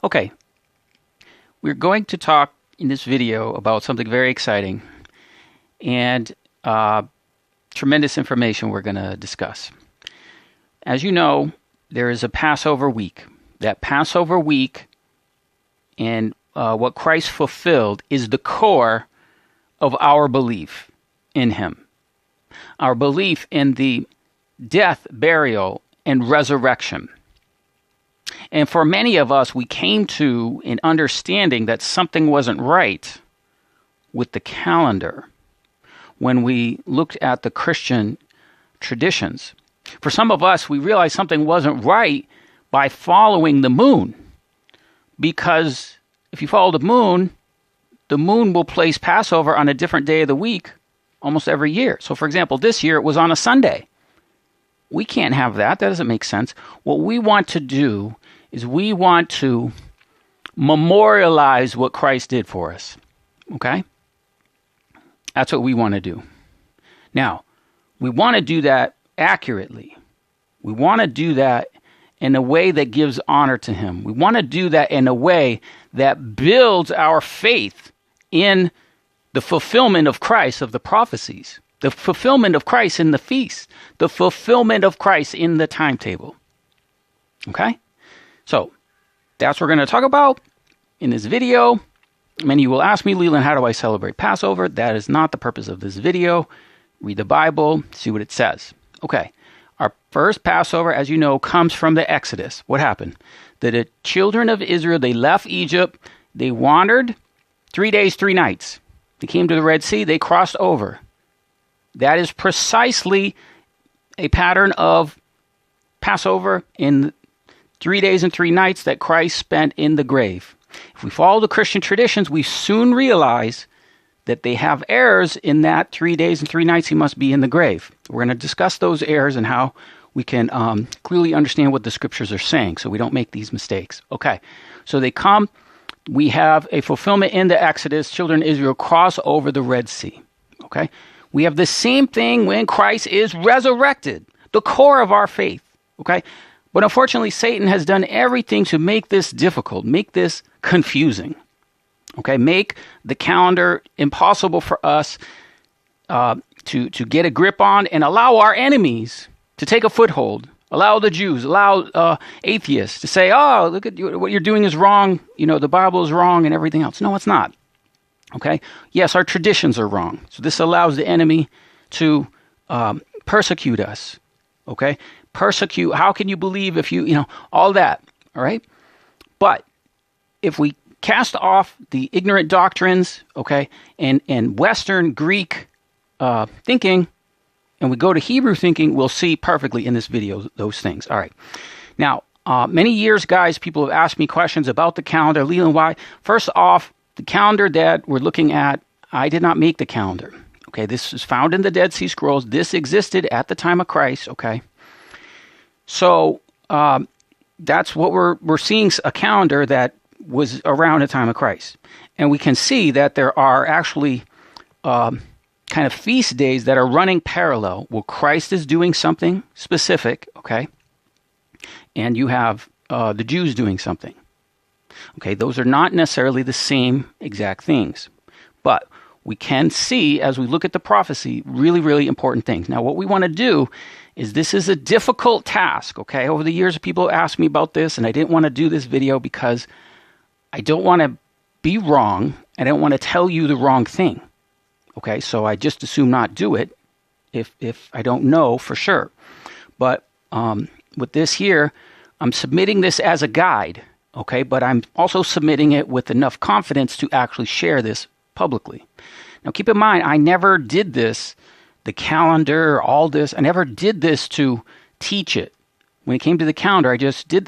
Okay, we're going to talk in this video about something very exciting and tremendous information we're going to discuss. As you know, there is a Passover week. That Passover week and what Christ fulfilled is the core of our belief in him. Our belief in the death, burial, and resurrection. And for many of us, we came to an understanding that something wasn't right with the calendar when we looked at the Christian traditions. For some of us, we realized something wasn't right by following the moon. Because if you follow the moon will place Passover on a different day of the week almost every year. So for example, this year it was on a Sunday. We can't have that. That doesn't make sense. What we want to do is we want to memorialize what Christ did for us. Okay? That's what we want to do. Now, we want to do that accurately. We want to do that in a way that gives honor to him. We want to do that in a way that builds our faith in the fulfillment of Christ, of the prophecies, the fulfillment of Christ in the feast, the fulfillment of Christ in the timetable. Okay? So, that's what we're going to talk about in this video. Many of you will ask me, Leland, how do I celebrate Passover? That is not the purpose of this video. Read the Bible, see what it says. Okay. Our first Passover, as you know, comes from the Exodus. What happened? The children of Israel, they left Egypt. They wandered 3 days, 3 nights. They came to the Red Sea. They crossed over. That is precisely a pattern of Passover in 3 days and 3 nights that Christ spent in the grave. If we follow the Christian traditions, we soon realize that they have errors in that 3 days and 3 nights he must be in the grave. We're going to discuss those errors and how we can clearly understand what the scriptures are saying so we don't make these mistakes. Okay, so they come. We have a fulfillment in the Exodus. Children of Israel cross over the Red Sea. Okay, we have the same thing when Christ is resurrected, the core of our faith. Okay, but unfortunately, Satan has done everything to make this difficult, make this confusing. Okay, make the calendar impossible for us to get a grip on and allow our enemies to take a foothold. Allow the Jews, allow atheists to say, oh, look at you, what you're doing is wrong. You know, the Bible is wrong and everything else. No, it's not. Okay, yes, our traditions are wrong. So this allows the enemy to persecute us. Okay, persecute. How can you believe if you all that. All right, but if we cast off the ignorant doctrines, okay, and Western Greek thinking, and we go to Hebrew thinking, we'll see perfectly in this video those things. All right. Now, many years, guys, people have asked me questions about the calendar. Leland, why? First off, the calendar that we're looking at, I did not make the calendar. Okay, this is found in the Dead Sea Scrolls. This existed at the time of Christ. Okay, so that's what we're seeing, a calendar that was around the time of Christ. And we can see that there are actually kind of feast days that are running parallel where Christ is doing something specific, okay? And you have the Jews doing something. Okay, those are not necessarily the same exact things. But we can see, as we look at the prophecy, really, really important things. Now, what we want to do is, this is a difficult task, okay? Over the years, people asked me about this, and I didn't want to do this video because I don't want to be wrong. I don't want to tell you the wrong thing. Okay, so I just assume not do it if I don't know for sure. But with this here, I'm submitting this as a guide, okay? But I'm also submitting it with enough confidence to actually share this publicly. Now, keep in mind, I never did this, the calendar, all this. I never did this to teach it. When it came to the calendar,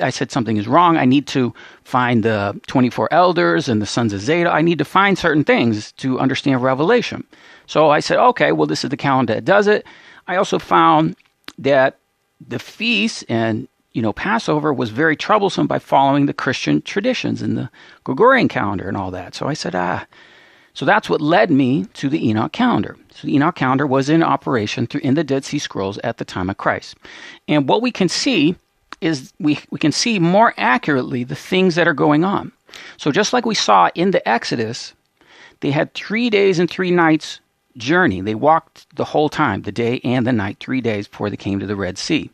I said something is wrong. I need to find the 24 elders and the sons of Zadok. I need to find certain things to understand Revelation. So I said, okay, well, this is the calendar that does it. I also found that the feast and, Passover was very troublesome by following the Christian traditions and the Gregorian calendar and all that. So I said, so that's what led me to the Enoch calendar. So the Enoch calendar was in operation in the Dead Sea Scrolls at the time of Christ. And what we can see is we can see more accurately the things that are going on. So just like we saw in the Exodus, they had 3 days and 3 nights journey. They walked the whole time, the day and the night, 3 days before they came to the Red Sea.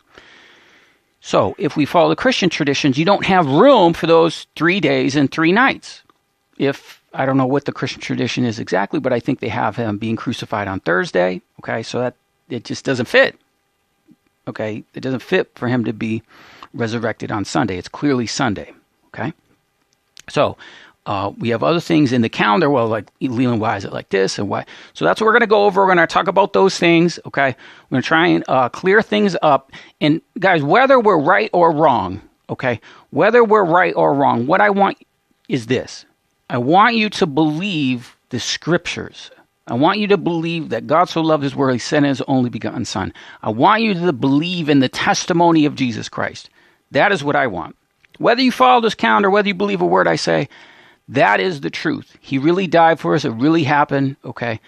So if we follow the Christian traditions, you don't have room for those 3 days and 3 nights. I don't know what the Christian tradition is exactly, but I think they have him being crucified on Thursday. Okay, so that it just doesn't fit. Okay, it doesn't fit for him to be resurrected on Sunday. It's clearly Sunday. Okay, so we have other things in the calendar. Well, like, Leland, why is it like this and why? So that's what we're going to go over. We're going to talk about those things. Okay, we're going to try and clear things up. And guys, whether we're right or wrong, okay, whether we're right or wrong, what I want is this. I want you to believe the scriptures. I want you to believe that God so loved his world, he sent his only begotten son. I want you to believe in the testimony of Jesus Christ. That is what I want. Whether you follow this calendar, whether you believe a word I say, that is the truth. He really died for us. It really happened. Okay.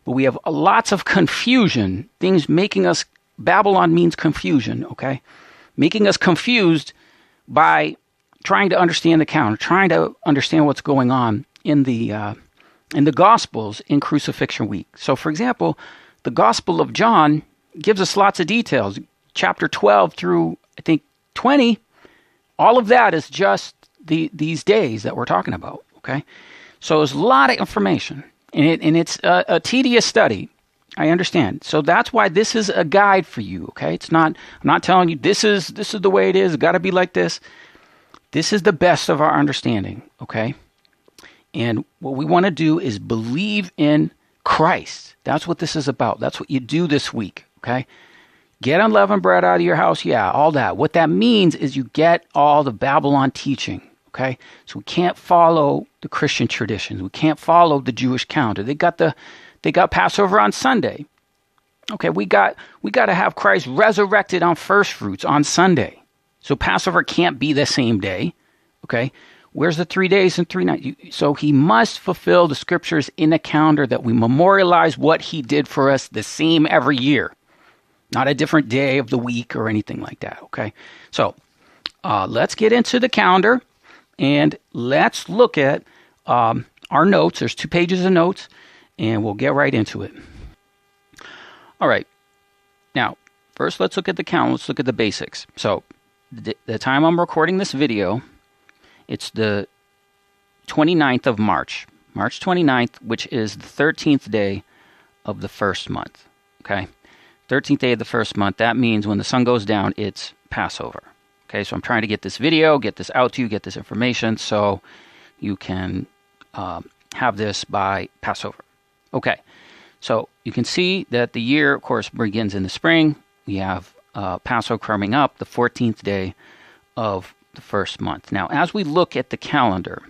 But we have lots of confusion, things making us, Babylon means confusion. Okay. Making us confused by trying to understand the calendar, trying to understand what's going on in the Gospels in Crucifixion week. So, for example, the Gospel of John gives us lots of details. Chapter 12 through, I think, 20, all of that is just these days that we're talking about, okay? So there's a lot of information, and it's a tedious study. I understand. So that's why this is a guide for you, okay? I'm not telling you this is the way it is. It's got to be like this. This is the best of our understanding, okay? And what we want to do is believe in Christ. That's what this is about. That's what you do this week, okay? Get unleavened bread out of your house. Yeah, all that. What that means is you get all the Babylon teaching, okay? So we can't follow the Christian traditions. We can't follow the Jewish calendar. They got Passover on Sunday. Okay, we got to have Christ resurrected on first fruits on Sunday. So Passover can't be the same day, okay? Where's the 3 days and 3 nights? So he must fulfill the scriptures in a calendar that we memorialize what he did for us the same every year, not a different day of the week or anything like that, okay? So let's get into the calendar and let's look at our notes. There's 2 pages of notes, and we'll get right into it. All right. Now, first let's look at the calendar. Let's look at the basics. So the time I'm recording this video, it's the 29th of March. March 29th, which is the 13th day of the first month. Okay? 13th day of the first month. That means when the sun goes down, it's Passover. Okay, so I'm trying to get this video, get this out to you, get this information so you can have this by Passover. Okay, so you can see that the year, of course, begins in the spring. We have Passover coming up, the 14th day of the first month. Now, as we look at the calendar,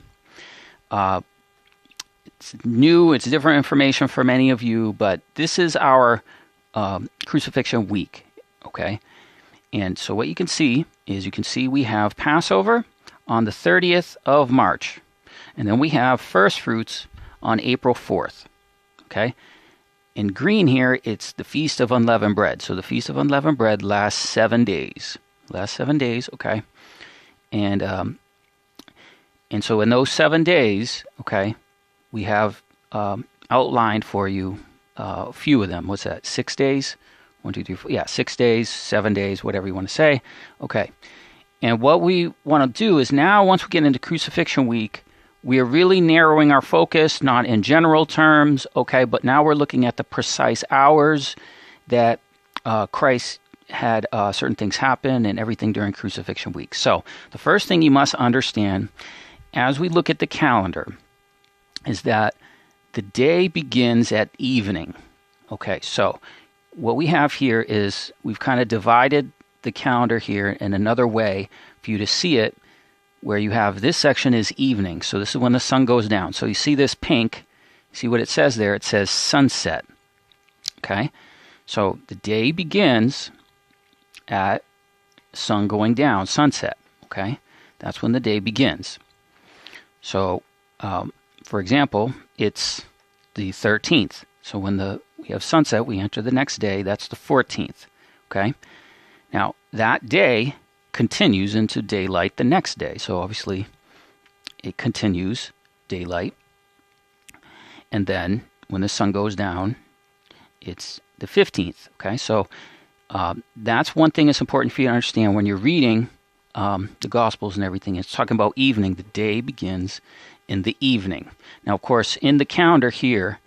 it's new, it's different information for many of you, but this is our Crucifixion week, okay? And so what you can see is we have Passover on the 30th of March, and then we have first fruits on April 4th, okay? In green here, it's the Feast of Unleavened Bread. So the Feast of Unleavened Bread lasts 7 days. Okay? And so in those 7 days, okay, we have outlined for you a few of them. What's that? 6 days? 1, 2, 3, 4. Yeah, 6 days, 7 days, whatever you want to say. Okay. And what we want to do is now, once we get into Crucifixion week, we are really narrowing our focus, not in general terms, okay, but now we're looking at the precise hours that Christ had certain things happen and everything during Crucifixion week. So the first thing you must understand as we look at the calendar is that the day begins at evening. Okay, so what we have here is we've kind of divided the calendar here in another way for you to see it, where you have this section is evening. So this is when the sun goes down. So you see this pink, you see what it says there? It says sunset. Okay? So the day begins at sun going down, sunset. Okay? That's when the day begins. So, for example, it's the 13th. So when we have sunset, we enter the next day. That's the 14th. Okay? Now, that day continues into daylight the next day. So obviously it continues daylight. And then when the sun goes down, it's the 15th. Okay, so that's one thing that's important for you to understand when you're reading the Gospels and everything. It's talking about evening. The day begins in the evening. Now, of course, in the calendar here,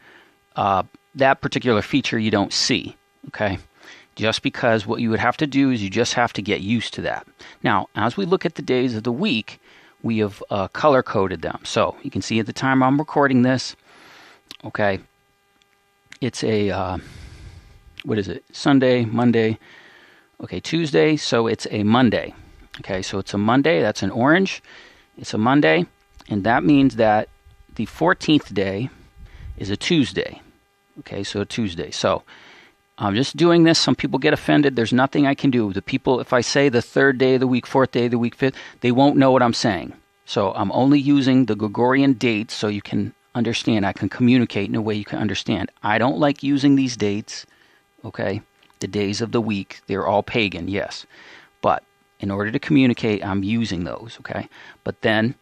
that particular feature you don't see. Okay, just because what you would have to do is you just have to get used to that. Now, as we look at the days of the week, we have color-coded them. So you can see at the time I'm recording this, okay, it's a, what is it, Sunday, Monday, okay, Tuesday, so it's a Monday. Okay, so it's a Monday, that's an orange, it's a Monday, and that means that the 14th day is a Tuesday. Okay, so a Tuesday. So I'm just doing this. Some people get offended. There's nothing I can do. The people, if I say the third day of the week, fourth day of the week, fifth, they won't know what I'm saying. So I'm only using the Gregorian dates so you can understand. I can communicate in a way you can understand. I don't like using these dates, okay? The days of the week, they're all pagan, yes. But in order to communicate, I'm using those, okay? But then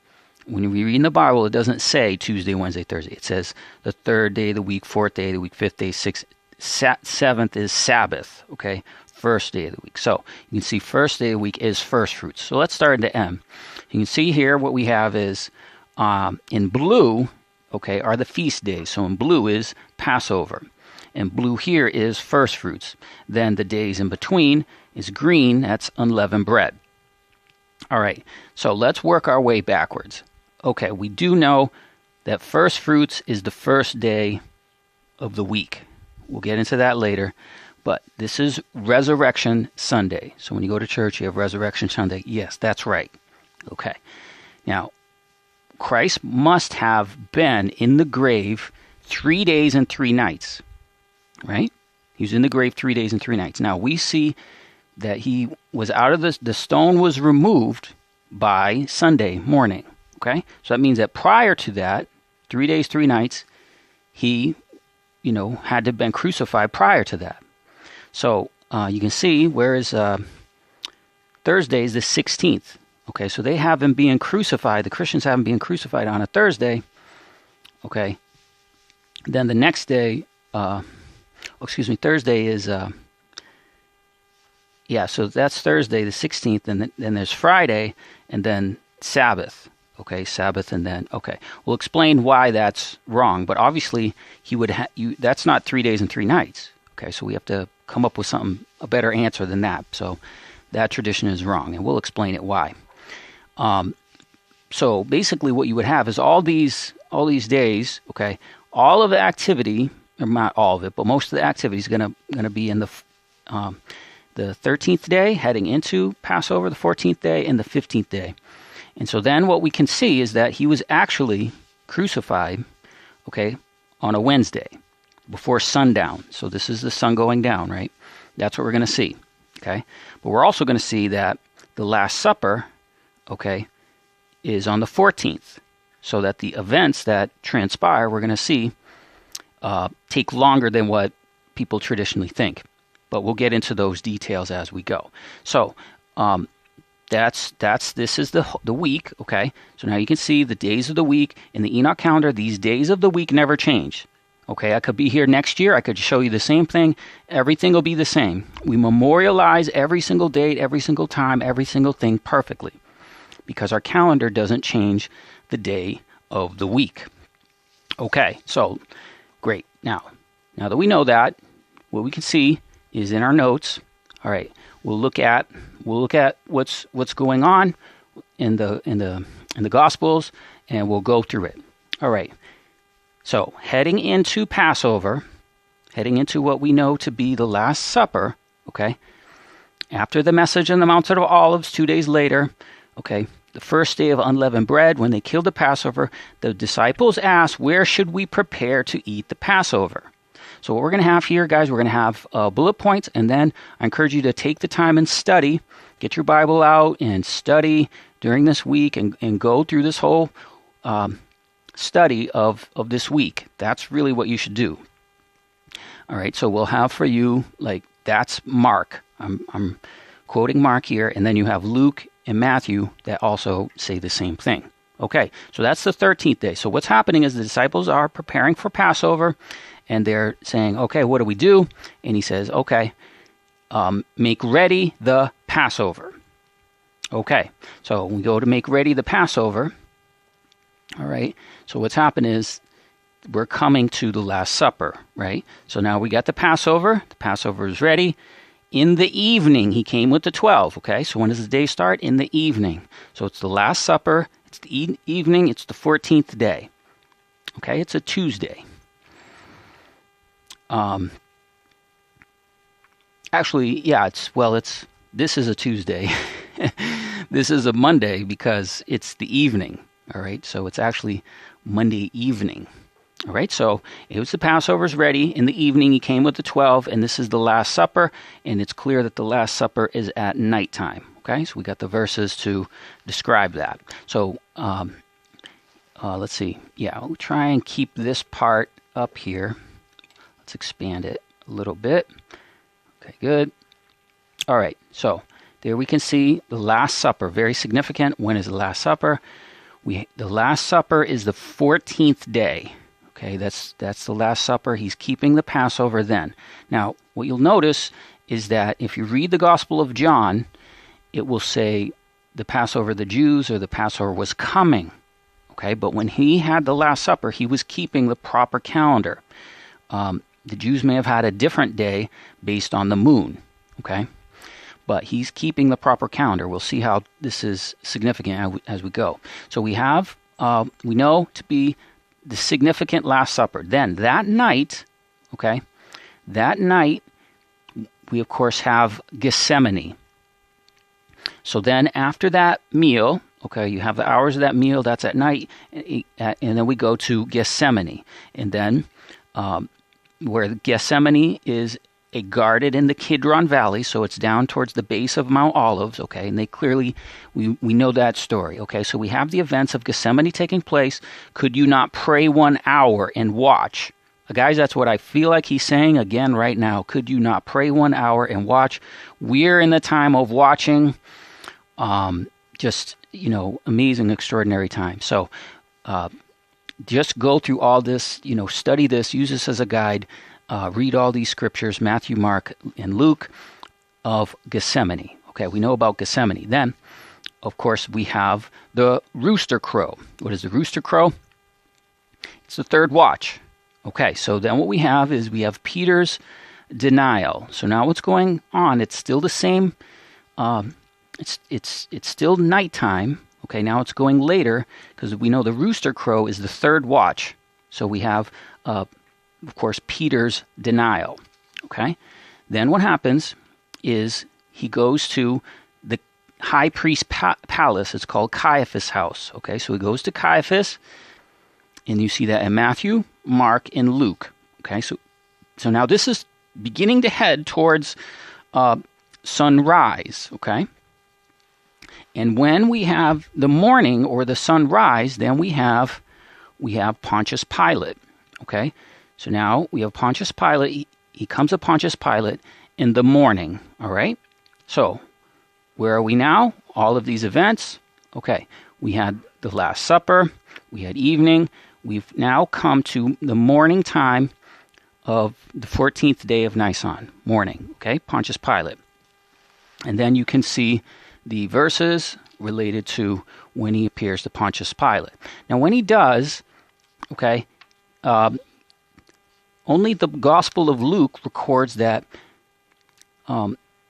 when we read in the Bible, it doesn't say Tuesday, Wednesday, Thursday. It says the third day of the week, fourth day of the week, fifth day, sixth, seventh is Sabbath, okay? First day of the week. So you can see first day of the week is first fruits. So let's start at the M. You can see here what we have is in blue, okay, are the feast days. So in blue is Passover. And blue here is first fruits. Then the days in between is green, that's unleavened bread. All right, so let's work our way backwards. Okay, we do know that first fruits is the first day of the week. We'll get into that later, but this is Resurrection Sunday. So when you go to church, you have Resurrection Sunday. Yes, that's right. Okay. Now, Christ must have been in the grave 3 days and 3 nights, right? He was in the grave 3 days and 3 nights. Now, we see that he was out of the stone was removed by Sunday morning, okay? So that means that prior to that, 3 days, 3 nights, he, had to have been crucified prior to that. So you can see, whereas Thursday is the 16th, okay? So they have him being crucified, the Christians have him being crucified on a Thursday, okay? Then the next day, Thursday is... so that's Thursday, the 16th, and then there's Friday, and then Sabbath. Okay, Sabbath, and then, okay. We'll explain why that's wrong, but obviously he would that's not 3 days and 3 nights. Okay, so we have to come up with a better answer than that. So that tradition is wrong, and we'll explain it why. So basically what you would have is all these days, okay, all of the activity, or not all of it, but most of the activity is going to be in the 13th day, heading into Passover, the 14th day, and the 15th day. And so then what we can see is that he was actually crucified, okay, on a Wednesday, before sundown. So this is the sun going down, right? That's what we're going to see, okay? But we're also going to see that the Last Supper, okay, is on the 14th. So that the events that transpire, we're going to see, take longer than what people traditionally think. But we'll get into those details as we go. So this is the week, okay? So now you can see the days of the week in the Enoch calendar. These days of the week never change, okay? I could be here next year. I could show you the same thing. Everything will be the same. We memorialize every single date, every single time, every single thing perfectly because our calendar doesn't change the day of the week. Okay, so great. Now that we know that, what we can see is in our notes. All right, we'll look at what's going on in the Gospels, and we'll go through it. All right. So heading into Passover, heading into what we know to be the Last Supper. Okay. After the message on the Mountain of Olives, 2 days later. Okay. The first day of unleavened bread, when they killed the Passover, the disciples asked, "Where should we prepare to eat the Passover?" So what we're going to have here, guys, we're going to have bullet points, and then I encourage you to take the time and study. Get your Bible out and study during this week and go through this whole study of this week. That's really what you should do. All right, so we'll have for you, that's Mark. I'm quoting Mark here, and then you have Luke and Matthew that also say the same thing. Okay, so that's the 13th day. So what's happening is the disciples are preparing for Passover, and they're saying, okay, what do we do? And he says, okay, make ready the Passover. Okay, so we go to make ready the Passover. All right, so what's happened is we're coming to the Last Supper, right? So now we got the Passover is ready. In the evening, he came with the 12, okay? So when does the day start? In the evening. So it's the Last Supper, it's the evening, it's the 14th day. Okay, it's a Tuesday. Actually, yeah, this is a Tuesday. This is a Monday because it's the evening, all right? So it's actually Monday evening. All right, so it was the Passover's ready. In the evening, he came with the 12, and this is the Last Supper, and it's clear that the Last Supper is at nighttime. Okay, so we got the verses to describe that. So let's see. Yeah, we'll try and keep this part up here. Let's expand it a little bit. Okay, good. All right, so there we can see the Last Supper. Very significant. When is the Last Supper? The Last Supper is the 14th day. Okay, that's the Last Supper. He's keeping the Passover then. Now, what you'll notice is that if you read the Gospel of John, it will say the Passover of the Jews or the Passover was coming. Okay, but when he had the Last Supper, he was keeping the proper calendar. The Jews may have had a different day based on the moon. Okay, but he's keeping the proper calendar. We'll see how this is significant as we go. So we know to be the significant Last Supper. Then that night, we of course have Gethsemane. So then after that meal, okay, you have the hours of that meal, that's at night, and then we go to Gethsemane. And then where Gethsemane is guarded in the Kidron Valley, so it's down towards the base of Mount Olives, okay, and they clearly, we know that story, okay, so we have the events of Gethsemane taking place. Could you not pray 1 hour and watch? Guys, that's what I feel like he's saying again right now. Could you not pray 1 hour and watch? We're in the time of watching, just, amazing, extraordinary time. So just go through all this, study this, use this as a guide. Read all these scriptures, Matthew, Mark, and Luke, of Gethsemane. Okay, we know about Gethsemane. Then, of course, we have the rooster crow. What is the rooster crow? It's the third watch. Okay, so then what we have is we have Peter's denial. So now what's going on? It's still the same. It's still nighttime. Okay, now it's going later because we know the rooster crow is the third watch. So we have of course, Peter's denial. Okay? Then what happens is he goes to the high priest's palace. It's called Caiaphas' house. Okay? So he goes to Caiaphas, and you see that in Matthew, Mark, and Luke. Okay? So now this is beginning to head towards sunrise. Okay? And when we have the morning or the sunrise, then we have Pontius Pilate. Okay? So now we have Pontius Pilate. He comes to Pontius Pilate in the morning. All right? So where are we now? All of these events. Okay. We had the Last Supper. We had evening. We've now come to the morning time of the 14th day of Nisan. Morning. Okay? Pontius Pilate. And then you can see the verses related to when he appears to Pontius Pilate. Now when he does, okay, only the Gospel of Luke records that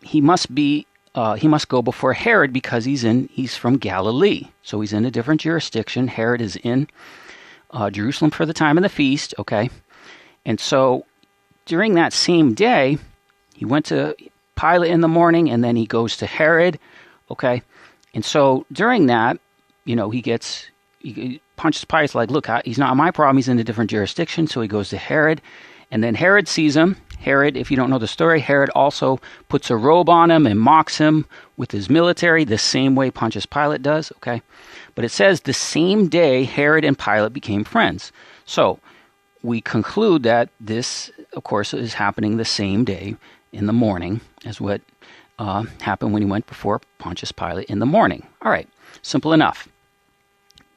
he must go before Herod because he's from Galilee. So he's in a different jurisdiction. Herod is in Jerusalem for the time of the feast, okay? And so during that same day, he went to Pilate in the morning, and then he goes to Herod, okay? And so during that, Pontius Pilate's like, look, he's not my problem. He's in a different jurisdiction. So he goes to Herod. And then Herod sees him. Herod, if you don't know the story, Herod also puts a robe on him and mocks him with his military the same way Pontius Pilate does. Okay. But it says the same day Herod and Pilate became friends. So we conclude that this, of course, is happening the same day in the morning as what happened when he went before Pontius Pilate in the morning. All right, simple enough.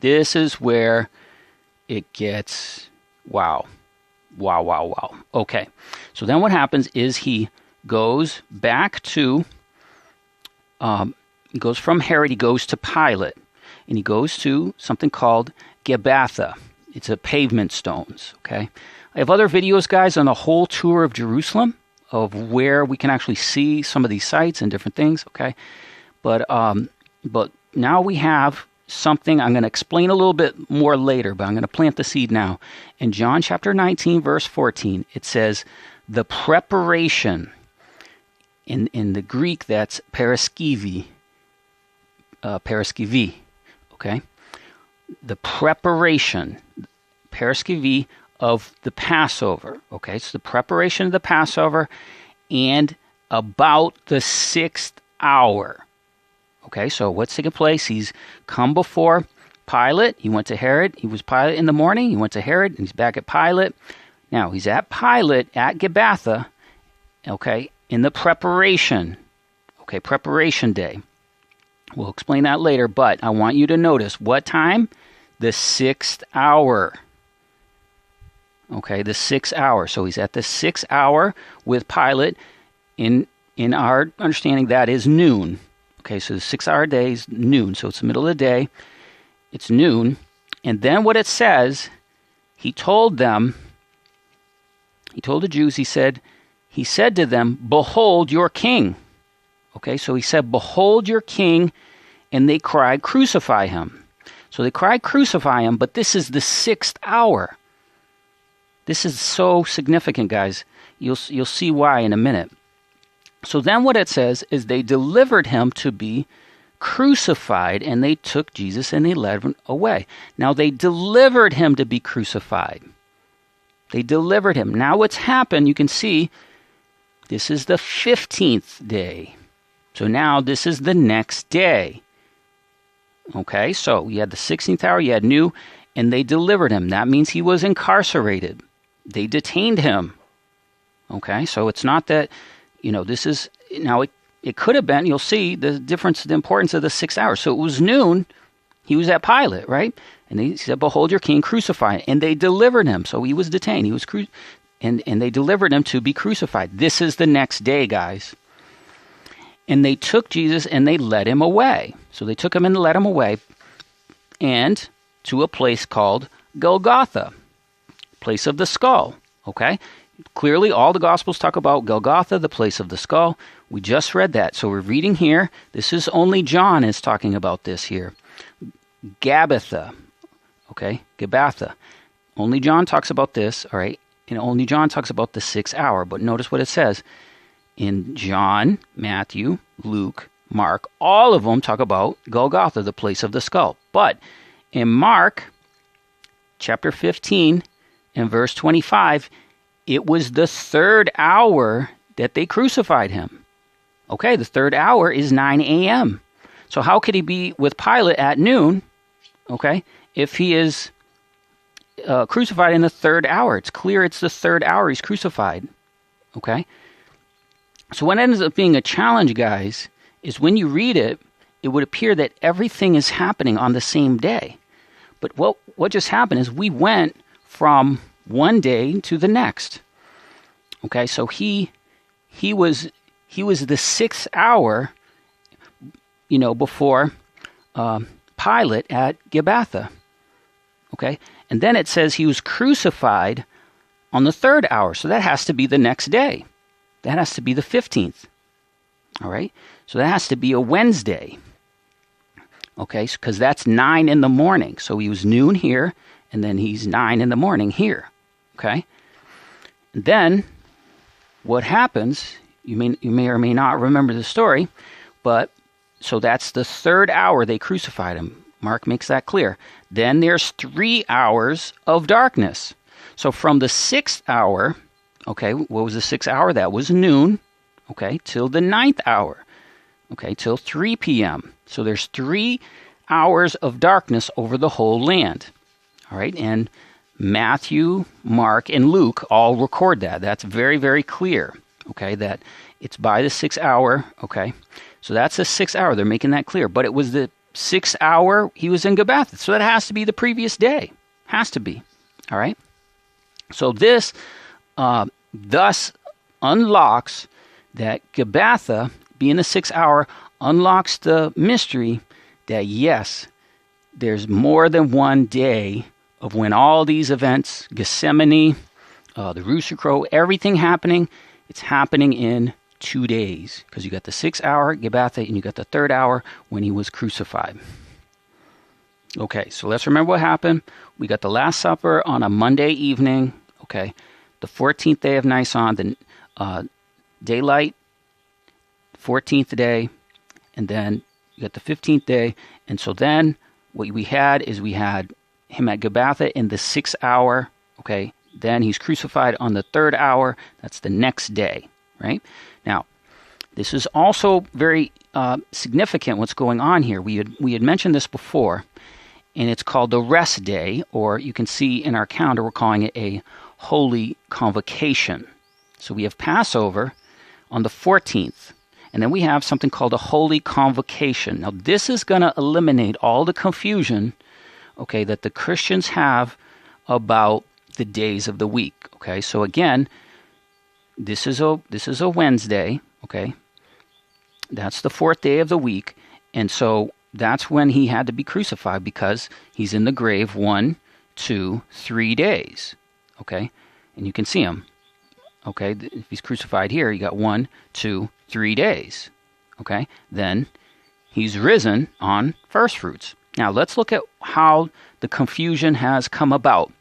This is where it gets wow. Okay, so then what happens is he goes back to, he goes from Herod, he goes to Pilate, and he goes to something called Gabbatha. It's a pavement stones, okay? I have other videos, guys, on the whole tour of Jerusalem, of where we can actually see some of these sites and different things, okay? But now we have something I'm going to explain a little bit more later, but I'm going to plant the seed now. In John chapter 19, verse 14, it says, the preparation, in the Greek, that's paraskivi, okay? The preparation, paraskivi, of the Passover, okay? It's the preparation of the Passover, and about the 6th hour. Okay, so what's taking place? He's come before Pilate. He went to Herod. He was Pilate in the morning. He went to Herod, and he's back at Pilate. Now, he's at Pilate at Gabbatha, okay, in the preparation, okay, preparation day. We'll explain that later, but I want you to notice what time? The 6th hour. Okay, the 6th hour. So he's at the 6th hour with Pilate. In our understanding, that is noon. Okay, so the 6-hour day is noon, so it's the middle of the day. It's noon. And then what it says, he told the Jews, he said to them, behold your king. Okay, so he said, behold your king, and they cried, crucify him. So they cried, crucify him, but this is the 6th hour. This is so significant, guys. You'll see why in a minute. So then what it says is they delivered him to be crucified, and they took Jesus and they led him away. Now they delivered him to be crucified. They delivered him. Now what's happened, you can see, this is the 15th day. So now this is the next day. Okay, so you had the 16th hour, you had noon, and they delivered him. That means he was incarcerated. They detained him. Okay, so it's not that, this is, now it could have been, you'll see the difference, the importance of the 6 hours. So it was noon, he was at Pilate, right? And they said, behold your king, crucified. And they delivered him. So he was detained. He was and they delivered him to be crucified. This is the next day, guys. And they took Jesus and they led him away. So they took him and led him away, and to a place called Golgotha, place of the skull, okay? Clearly, all the Gospels talk about Golgotha, the place of the skull. We just read that. So we're reading here. This is only John is talking about this here. Gabbatha, okay? Gabbatha. Only John talks about this, all right? And only John talks about the 6th hour. But notice what it says. In John, Matthew, Luke, Mark, all of them talk about Golgotha, the place of the skull. But in Mark, chapter 15, and verse 25, it was the 3rd hour that they crucified him. Okay, the 3rd hour is 9 a.m. So how could he be with Pilate at noon, okay, if he is crucified in the 3rd hour? It's clear it's the 3rd hour he's crucified, okay? So what ends up being a challenge, guys, is when you read it, it would appear that everything is happening on the same day. But what just happened is we went from one day to the next. Okay, so he was the 6th hour, before Pilate at Gabbatha. Okay, and then it says he was crucified on the 3rd hour. So that has to be the next day. That has to be the 15th. All right, so that has to be a Wednesday. Okay, because that's 9 in the morning. So he was noon here, and then he's 9 in the morning here. Okay, and then what happens? You may or may not remember the story, but so that's the 3rd hour they crucified him. Mark makes that clear. Then there's 3 hours of darkness. So from the 6th hour, okay, what was the 6th hour? That was noon, okay, till the 9th hour, okay, till 3 p.m. So there's 3 hours of darkness over the whole land, all right? And Matthew, Mark, and Luke all record that. That's very, very clear, okay, that it's by the 6th hour, okay. So that's the 6th hour. They're making that clear. But it was the 6th hour he was in Gabbatha. So that has to be the previous day. Has to be. All right. So this thus unlocks that Gabbatha, being the 6th hour, unlocks the mystery that, yes, there's more than one day of when all these events, Gethsemane, the rooster crow, everything happening, it's happening in 2 days. Because you got the 6th hour, Gabbatha, and you got the 3rd hour when he was crucified. Okay, so let's remember what happened. We got the Last Supper on a Monday evening, okay, the 14th day of Nisan, the daylight, 14th day, and then you got the 15th day. And so then what we had him at Gabbatha in the 6th hour, okay, then he's crucified on the 3rd hour. That's the next day, right? Now, this is also very significant what's going on here. We had mentioned this before, and it's called the rest day, or you can see in our calendar we're calling it a holy convocation. So we have Passover on the 14th, and then we have something called a holy convocation. Now, this is going to eliminate all the confusion, okay, that the Christians have about the days of the week. Okay, so again, this is a Wednesday. Okay, that's the 4th day of the week, and so that's when he had to be crucified, because he's in the grave 1, 2, 3 days. Okay, and you can see him. Okay, if he's crucified here, you got 1, 2, 3 days. Okay, then he's risen on first fruits. Now let's look at how the confusion has come about.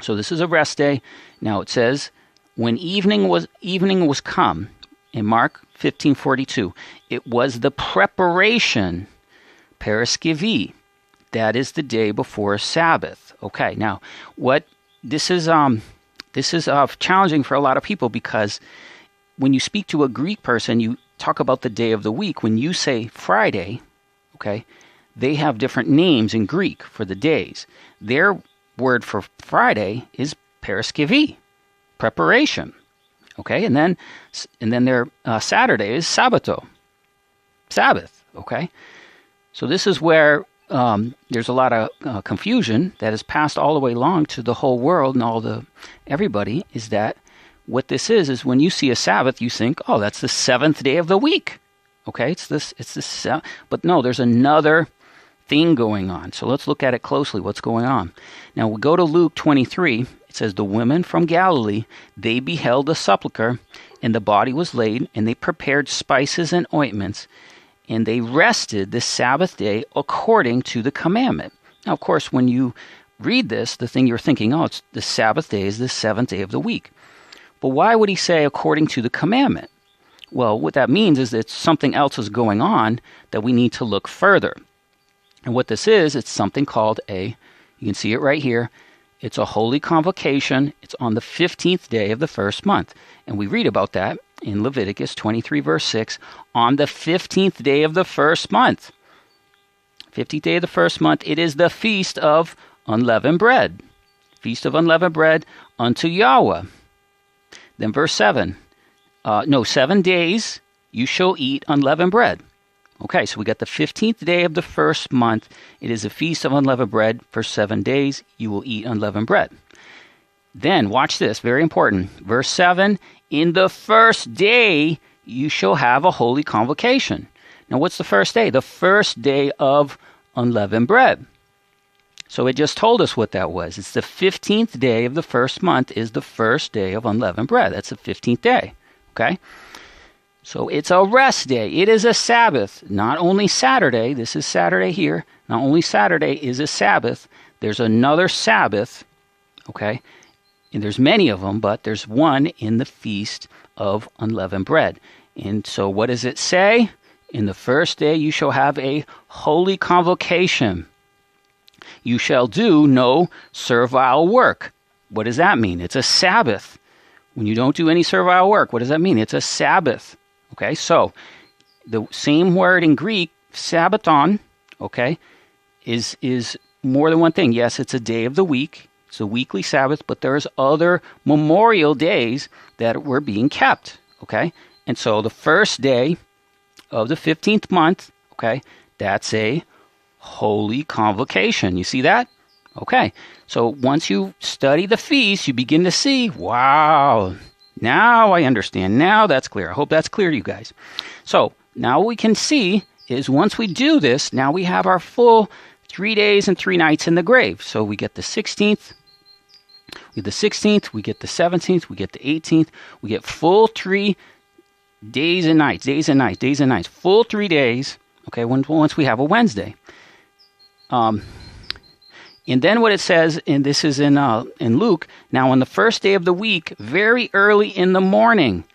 So this is a rest day. Now it says, when evening was come, in Mark 15:42, it was the preparation, Paraskevi. That is the day before Sabbath. Okay, now what this is challenging for a lot of people, because when you speak to a Greek person, you talk about the day of the week. When you say Friday, okay, they have different names in Greek for the days. Their word for Friday is Paraskevi, preparation. Okay, and then their Saturday is Sabbato, Sabbath. Okay, so this is where there's a lot of confusion that has passed all the way along to the whole world and everybody. Is that what this is when you see a Sabbath, you think, oh, that's the 7th day of the week. Okay, it's this, but no, there's another thing going on. So let's look at it closely. What's going on? Now we go to Luke 23. It says, the women from Galilee, they beheld the sepulchre, and the body was laid, and they prepared spices and ointments, and they rested the Sabbath day according to the commandment. Now, of course, when you read this, the thing you're thinking, oh, it's the Sabbath day is the 7th day of the week. But why would he say according to the commandment? Well, what that means is that something else is going on that we need to look further. And what this is, it's something called you can see it right here, it's a holy convocation. It's on the 15th day of the first month. And we read about that in Leviticus 23, verse 6, on the 15th day of the first month. 15th day of the first month, it is the feast of unleavened bread. Feast of unleavened bread unto Yahweh. Then verse 7, 7 days you shall eat unleavened bread. Okay, so we got the 15th day of the first month. It is a feast of unleavened bread. For 7 days you will eat unleavened bread. Then, watch this, very important. Verse 7, in the first day you shall have a holy convocation. Now, what's the first day? The first day of unleavened bread. So it just told us what that was. It's the 15th day of the first month is the first day of unleavened bread. That's the 15th day, okay? So it's a rest day. It is a Sabbath. Not only Saturday, this is Saturday here, not only Saturday is a Sabbath, there's another Sabbath, okay? And there's many of them, but there's one in the Feast of Unleavened Bread. And so what does it say? In the first day you shall have a holy convocation. You shall do no servile work. What does that mean? It's a Sabbath. When you don't do any servile work, what does that mean? It's a Sabbath. Okay, so the same word in Greek, Sabbaton, okay, is more than one thing. Yes, it's a day of the week. It's a weekly Sabbath, but there's other memorial days that were being kept. okay? And so the first day of the 15th month, okay, that's a holy convocation. You see that? Okay. So once you study the feast, you begin to see, wow, now I understand. Now that's clear. I hope that's clear to you guys. So now what we can see is once we do this, now we have our full 3 days and 3 nights in the grave. So we get the 16th, we get the 16th, we get the 17th, we get the 18th, we get full 3 days and nights, full 3 days, okay, once we have a Wednesday. And then what it says, and this is in Luke, now on the first day of the week, very early in the morning.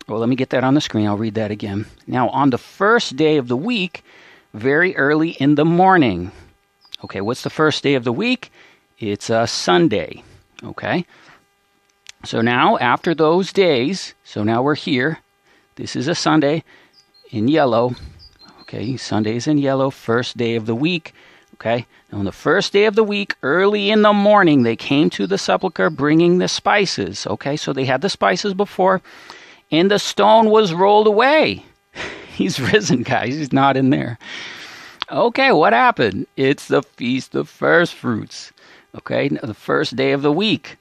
Well, let me get that on the screen. I'll read that again. Now, on the first day of the week, very early in the morning. Okay, what's the first day of the week? It's a Sunday. Okay. So now, after those days, so now we're here. This is a Sunday in yellow. Okay, Sunday's in yellow, first day of the week. Okay, now on the first day of the week, early in the morning, they came to the sepulchre bringing the spices. Okay, so they had the spices before, and the stone was rolled away. He's risen, guys. He's not in there. Okay, what happened? It's the Feast of First Fruits. Okay, the first day of the week.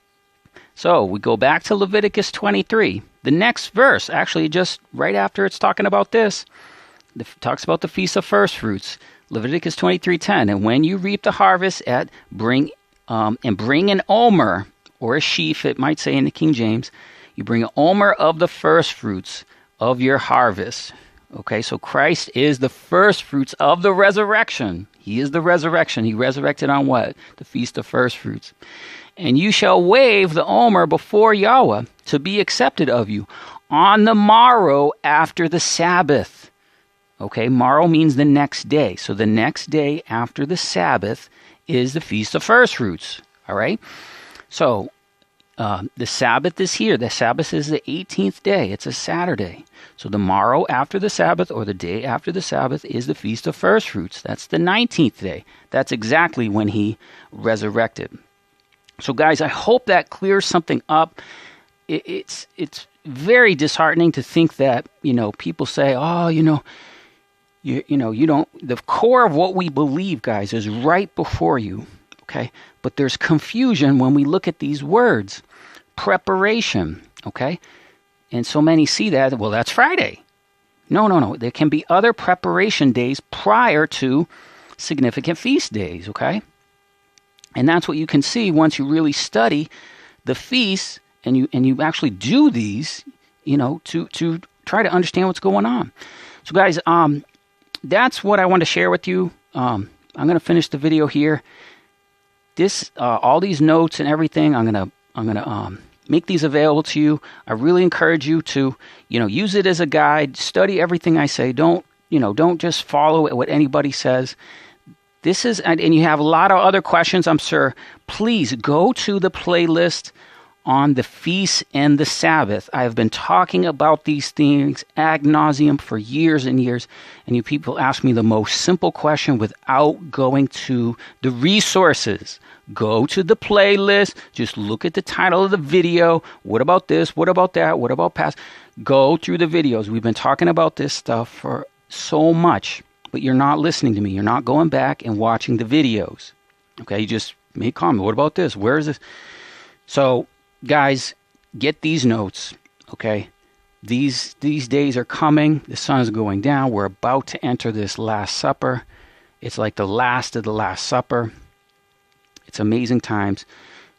So we go back to Leviticus 23. The next verse, actually just right after it's talking about this, it talks about the Feast of First Fruits. Leviticus 23:10, and when you reap the harvest, bring an omer, or a sheaf, it might say in the King James, you bring an omer of the first fruits of your harvest. Okay, so Christ is the first fruits of the resurrection. He is the resurrection. He resurrected on what? The Feast of First Fruits. And you shall wave the omer before Yahweh to be accepted of you on the morrow after the Sabbath. Okay, morrow means the next day. So the next day after the Sabbath is the Feast of First Fruits. All right? So the Sabbath is here. The Sabbath is the 18th day. It's a Saturday. So the morrow after the Sabbath, or the day after the Sabbath, is the Feast of First Fruits. That's the 19th day. That's exactly when he resurrected. So guys, I hope that clears something up. It's very disheartening to think that, people say, oh, you don't, the core of what we believe, guys, is right before you, okay? But there's confusion when we look at these words. Preparation, okay? And so many see that, well, that's Friday. No. There can be other preparation days prior to significant feast days, okay? And that's what you can see once you really study the feasts and you actually do these, to try to understand what's going on. So guys, that's what I want to share with you. I'm going to finish the video here. This, all these notes and everything, I'm gonna make these available to you. I really encourage you to, use it as a guide. Study everything I say. Don't just follow what anybody says. This is, and you have a lot of other questions, I'm sure. Please go to the playlist on the feast and the Sabbath. I have been talking about these things ad nauseum for years and years, and you people ask me the most simple question without going to the resources. Go to the playlist, just look at the title of the video. What about this? What about that? What about past? Go through the videos. We've been talking about this stuff for so much, but you're not listening to me. You're not going back and watching the videos. Okay, you just make comment. What about this? Where is this? So, guys, get these notes, okay? These days are coming. The sun is going down. We're about to enter this Last Supper. It's like the last of the Last Supper. It's amazing times.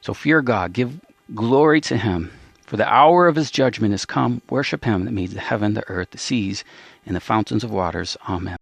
So fear God. Give glory to him. For the hour of his judgment is come. Worship him that made the heaven, the earth, the seas, and the fountains of waters. Amen.